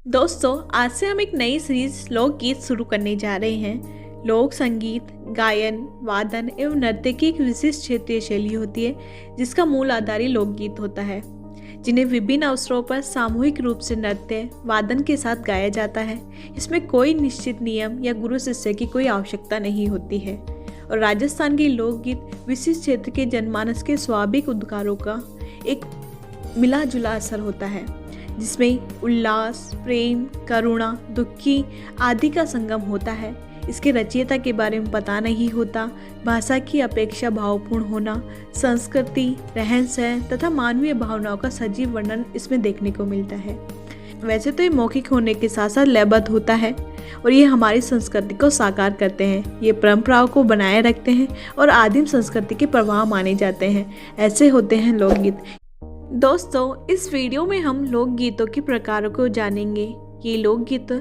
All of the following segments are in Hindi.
दोस्तों, आज से हम एक नई सीरीज लोकगीत शुरू करने जा रहे हैं। लोक संगीत, गायन, वादन एवं नृत्य की एक विशिष्ट क्षेत्रीय शैली होती है जिसका मूल आधार ही लोकगीत होता है, जिन्हें विभिन्न अवसरों पर सामूहिक रूप से नृत्य वादन के साथ गाया जाता है। इसमें कोई निश्चित नियम या गुरु शिष्य की कोई आवश्यकता नहीं होती है और राजस्थान के लोकगीत विशिष्ट क्षेत्र के जनमानस के स्वाभाविक उद्गारों का एक मिला जुला असर होता है, जिसमें उल्लास, प्रेम, करुणा, दुखी आदि का संगम होता है। इसके रचयिता के बारे में पता नहीं होता। भाषा की अपेक्षा भावपूर्ण होना, संस्कृति, रहन सहन तथा मानवीय भावनाओं का सजीव वर्णन इसमें देखने को मिलता है। वैसे तो ये मौखिक होने के साथ साथ लयबद्ध होता है और ये हमारी संस्कृति को साकार करते हैं। ये परंपराओं को बनाए रखते हैं और आदिम संस्कृति के प्रवाह माने जाते हैं। ऐसे होते हैं लोकगीत। दोस्तों, इस वीडियो में हम लोकगीतों के प्रकारों को जानेंगे। ये लोकगीत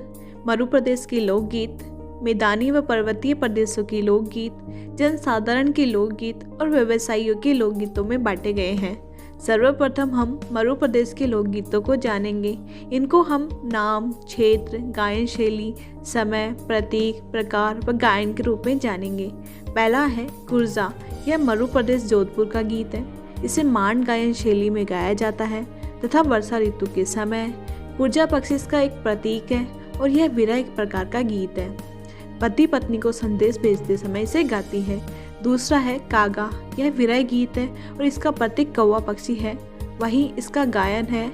मरु प्रदेश के लोकगीत, मैदानी व पर्वतीय प्रदेशों के लोकगीत, जनसाधारण के लोकगीत और व्यवसायियों के लोकगीतों में बांटे गए हैं। सर्वप्रथम हम मरु प्रदेश के लोकगीतों को जानेंगे। इनको हम नाम, क्षेत्र, गायन शैली, समय, प्रतीक, प्रकार व गायन के रूप में जानेंगे। पहला है गुर्जा। यह मरु प्रदेश जोधपुर का गीत है। इसे मांड गायन शैली में गाया जाता है तथा वर्षा ऋतु के समय गुर्जा पक्षी इसका एक प्रतीक है और यह विरह एक प्रकार का गीत है। पति पत्नी को संदेश भेजते समय इसे गाती है। दूसरा है कागा। यह विरह गीत है और इसका प्रतीक कौवा पक्षी है। वहीं इसका गायन है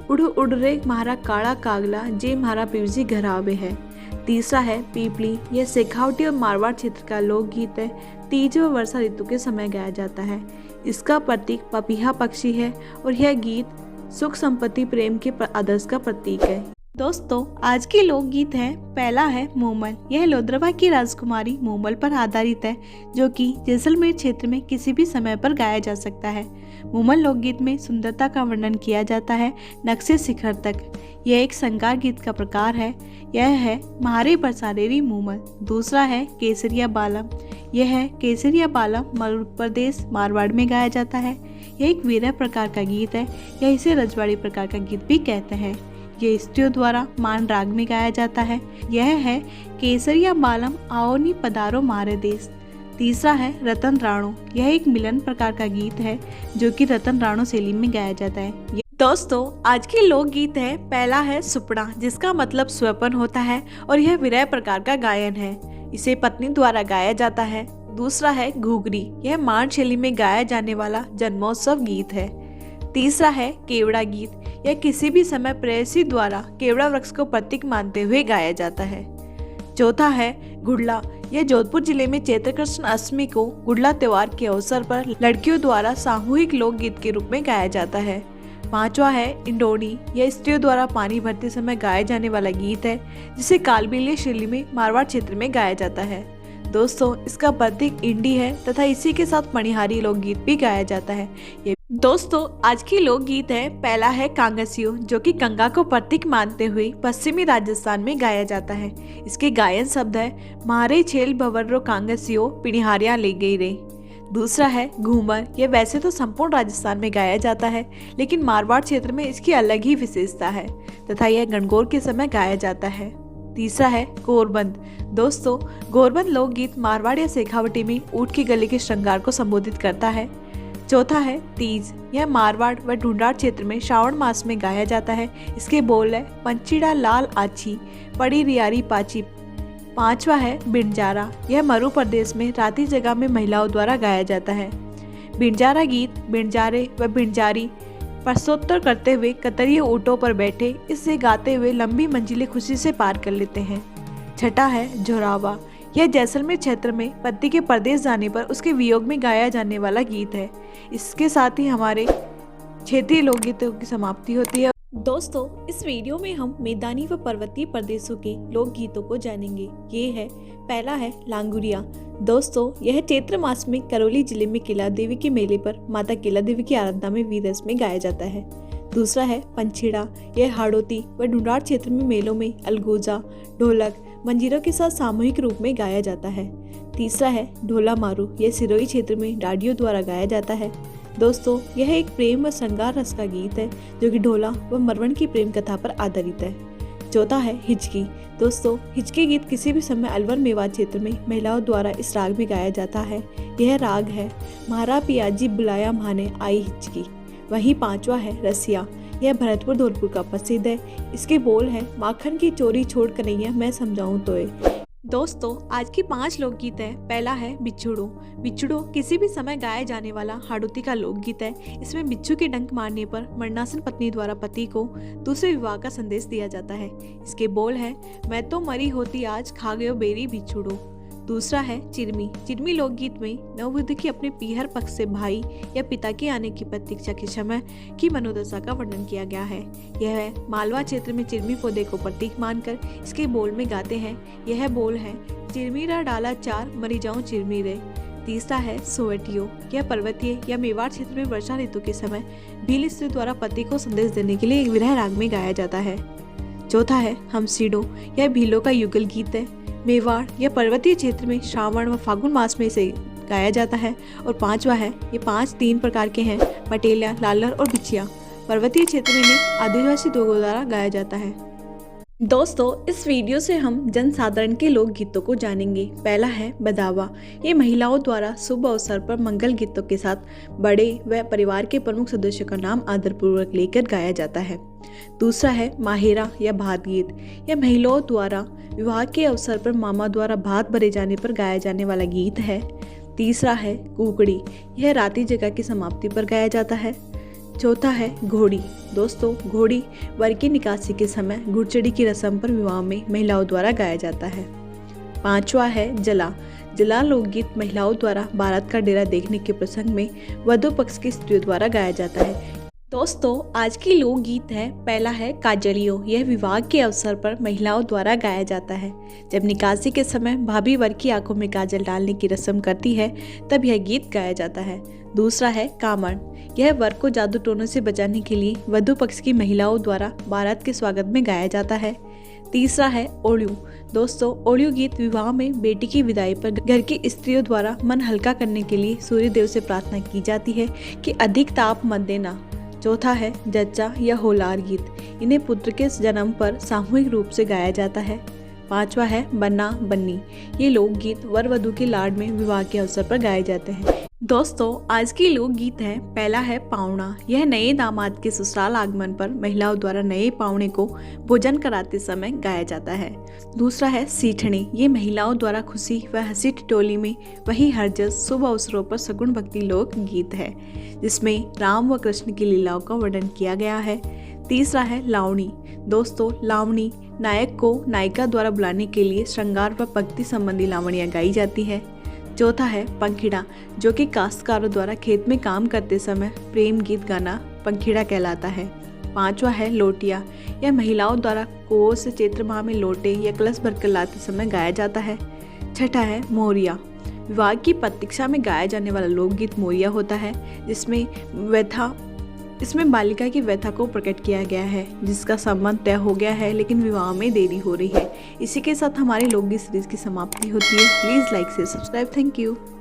उड़ उड़ रे म्हारा काड़ा कागला जे म्हारा पिवजी घर आवे है। तीसरा है पीपली। यह शेखावटी और मारवाड़ क्षेत्र का लोकगीत है। तीज व वर्षा ऋतु के समय गाया जाता है। इसका प्रतीक पपीहा पक्षी है और यह गीत सुख संपत्ति प्रेम के आदर्श का प्रतीक है। दोस्तों, आज की लोकगीत है। पहला है मोमल। यह लोद्रवा की राजकुमारी मोमल पर आधारित है, जो कि जैसलमेर क्षेत्र में किसी भी समय पर गाया जा सकता है। मोमल लोकगीत में सुंदरता का वर्णन किया जाता है नक्शे शिखर तक। यह एक श्रृंगार गीत का प्रकार है। यह है म्हारे बरसारेरी मोमल। दूसरा है केसरिया बालम। यह है केसरिया बालम मध्य प्रदेश मारवाड़ में गाया जाता है। यह एक विरह प्रकार का गीत है या इसे रजवाड़ी प्रकार का गीत भी कहते हैं। यह स्त्रियों द्वारा मान राग में गाया जाता है। यह है केसरिया बालम आओनी पधारो मारे देश। तीसरा है रतन राणो। यह एक मिलन प्रकार का गीत है जो कि रतन राणो शैली में गाया जाता है। दोस्तों, आज की लोकगीत है। पहला है सुपड़ा, जिसका मतलब स्वपन होता है और यह विरह प्रकार का गायन है। इसे पत्नी द्वारा गाया जाता है। दूसरा है घुघरी। यह मांड शैली में गाया जाने वाला जन्मोत्सव गीत है। तीसरा है केवड़ा गीत। यह किसी भी समय प्रेयसी द्वारा केवड़ा वृक्ष को प्रतीक मानते हुए गाया जाता है। चौथा है गुड़ला। यह जोधपुर जिले में चैत्र कृष्ण अष्टमी को गुड़ला त्योहार के अवसर पर लड़कियों द्वारा सामूहिक लोकगीत के रूप में गाया जाता है। पांचवा है इंडोनी। यह स्त्रियों द्वारा पानी भरते समय गाया जाने वाला गीत है, जिसे कालबेलिया शैली में मारवाड़ क्षेत्र में गाया जाता है। दोस्तों, इसका प्रतीक इंडी है तथा इसी के साथ मणिहारी लोकगीत भी गाया जाता है। दोस्तों, आज की लोकगीत है। पहला है कांगसियो, जो कि गंगा को प्रतीक मानते हुए पश्चिमी राजस्थान में गाया जाता है। इसके गायन शब्द है मारे छेल भवर्रो कांगसियो पिणिहारियां ले गई रे। दूसरा है घूमर। यह वैसे तो संपूर्ण राजस्थान में गाया जाता है, लेकिन मारवाड़ क्षेत्र में इसकी अलग ही विशेषता है तथा यह गणगौर के समय गाया जाता है। तीसरा है गोरबंद। दोस्तों, गोरबंद लोकगीत मारवाड़ या शेखावटी में ऊंट के गले के श्रृंगार को संबोधित करता है। चौथा है तीज। यह मारवाड़ व ढूंढाड़ क्षेत्र में श्रावण मास में गाया जाता है। इसके बोल है पंचीड़ा लाल आछी पड़ी रियारी पाची। पांचवा है बिंजारा। यह मरु प्रदेश में राती जगह में महिलाओं द्वारा गाया जाता है। बिंजारा गीत बिंजारे व बिंजारी प्रस्तोत्तर करते हुए कतरिये ऊँटों पर बैठे इससे गाते हुए लंबी मंजिलें खुशी से पार कर लेते हैं। छठा है झोरावा। यह जैसलमेर क्षेत्र में पति के परदेश जाने पर उसके वियोग में गाया जाने वाला गीत है। इसके साथ ही हमारे क्षेत्रीय लोकगीतों की समाप्ति होती है। दोस्तों, इस वीडियो में हम मैदानी व पर्वतीय प्रदेशों के लोकगीतों को जानेंगे। ये है पहला है लांगुरिया। दोस्तों, यह चैत्र मास में करौली जिले में किला देवी के मेले पर माता किला देवी की आराधना में वीर रस में गाया जाता है। दूसरा है पंछीड़ा। यह हाड़ौती व ढूंढाड़ क्षेत्र में मेलों में अलगोजा, ढोलक, मंजीरों के साथ सामूहिक रूप में गाया जाता है। तीसरा है ढोला मारू। यह सिरोही क्षेत्र में डाडियों द्वारा गाया जाता है। दोस्तों, यह एक प्रेम व श्रृंगार रस का गीत है जो कि ढोला व मरवण की प्रेम कथा पर आधारित है। चौथा है हिचकी। दोस्तों, हिचकी गीत किसी भी समय अलवर मेवात क्षेत्र में महिलाओं द्वारा इस राग में गाया जाता है। यह राग है म्हारा पियाजी बुलाया म्हाने आई हिचकी। वहीं पांचवा है रसिया। यह भरतपुर धौलपुर का प्रसिद्ध है। इसके बोल है माखन की चोरी छोड़ कन्हैया मैं समझाऊं तोए। दोस्तों, आज की 5 लोकगीत है। पहला है बिच्छुड़ो। बिच्छुड़ो किसी भी समय गाया जाने वाला हाड़ौती का लोकगीत है। इसमें बिच्छू के डंक मारने पर मरणासन पत्नी द्वारा पति को दूसरे विवाह का संदेश दिया जाता है। इसके बोल है मैं तो मरी होती आज खा गयो बेरी बिच्छुड़ो। दूसरा है चिरमी। चिरमी लोकगीत में नववधू की अपने पीहर पक्ष से भाई या पिता के आने की प्रतीक्षा के समय की मनोदशा का वर्णन किया गया है। यह मालवा क्षेत्र में चिरमी पौधे को प्रतीक मानकर इसके बोल में गाते हैं। यह बोल है चिरमीरा डाला चार मरी जाऊं चिरमी रे। तीसरा है सोवटियो। यह पर्वतीय या मेवाड़ क्षेत्र में वर्षा ऋतु के समय भील स्त्री द्वारा पति को संदेश देने के लिए एक विरह राग में गाया जाता है। चौथा है हमसीडो। यह भीलों का युगल गीत है। मेवाड़ या पर्वतीय क्षेत्र में श्रावण व फागुन मास में इसे गाया जाता है। और पांचवा है, ये 3 प्रकार के हैं, पटेलिया, लालर और बिछिया। पर्वतीय क्षेत्र में इन्हें आदिवासी लोगों द्वारा गाया जाता है। दोस्तों, इस वीडियो से हम जनसाधारण के लोकगीतों को जानेंगे। पहला है बदावा। ये महिलाओं द्वारा शुभ अवसर पर मंगल गीतों के साथ बड़े व परिवार के प्रमुख सदस्यों का नाम आदरपूर्वक लेकर गाया जाता है। दूसरा है माहेरा या भात गीत। यह महिलाओं द्वारा विवाह के अवसर पर मामा द्वारा भात भरे जाने पर गाया जाने वाला गीत है। तीसरा है कुकड़ी। यह रात्रि जगह की समाप्ति पर गाया जाता है। चौथा है घोड़ी। दोस्तों, घोड़ी वर की निकासी के समय घुड़चढ़ी की रस्म पर विवाह में महिलाओं द्वारा गाया जाता है। पांचवा है जला। जला लोकगीत महिलाओं द्वारा बारात का डेरा देखने के प्रसंग में वधू पक्ष की स्त्रियों द्वारा गाया जाता है। दोस्तों, आज की लोकगीत है। पहला है काजलियो। यह विवाह के अवसर पर महिलाओं द्वारा गाया जाता है। जब निकासी के समय भाभी वर की आंखों में काजल डालने की रस्म करती है तब यह गीत गाया जाता है। दूसरा है कामण। यह वर को जादू टोनों से बचाने के लिए वधू पक्ष की महिलाओं द्वारा बारात के स्वागत में गाया जाता है। तीसरा है ओल्यू। दोस्तों, ओल्यू गीत विवाह में बेटी की विदाई पर घर की स्त्रियों द्वारा मन हल्का करने के लिए सूर्य देव से प्रार्थना की जाती है कि अधिक ताप मत देना। चौथा है जच्चा या होलार गीत। इन्हें पुत्र के जन्म पर सामूहिक रूप से गाया जाता है। पांचवा है बन्ना बन्नी। ये लोकगीत वर वधू के लाड में विवाह के अवसर पर गाए जाते हैं। दोस्तों, आज की लोकगीत है। पहला है पावना। यह नए दामाद के ससुराल आगमन पर महिलाओं द्वारा नए पावने को भोजन कराते समय गाया जाता है। दूसरा है सीठनी। ये महिलाओं द्वारा खुशी व हंसी टिटोली में वही हरजस शुभ अवसरों पर सगुण भक्ति लोक गीत है, जिसमें राम व कृष्ण की लीलाओं का वर्णन किया गया है। तीसरा है लावणी। दोस्तों, लावणी नायक को नायिका द्वारा बुलाने के लिए श्रृंगार व भक्ति संबंधी लावणियाँ गाई जाती है। चौथा है पंखीड़ा, जो कि काश्तकारों द्वारा खेत में काम करते समय प्रेम गीत गाना पंखीड़ा कहलाता है। पांचवा है लोटिया। यह महिलाओं द्वारा कुओं से चैत्र माह में लोटे या कलश भरकर लाते समय गाया जाता है। छठा है मोरिया। विवाह की प्रतीक्षा में गाया जाने वाला लोकगीत मोरिया होता है, इसमें बालिका की व्यथा को प्रकट किया गया है, जिसका संबंध तय हो गया है लेकिन विवाह में देरी हो रही है। इसी के साथ हमारी लोकगीत सीरीज की समाप्ति होती है। प्लीज़ लाइक से सब्सक्राइब। Thank you.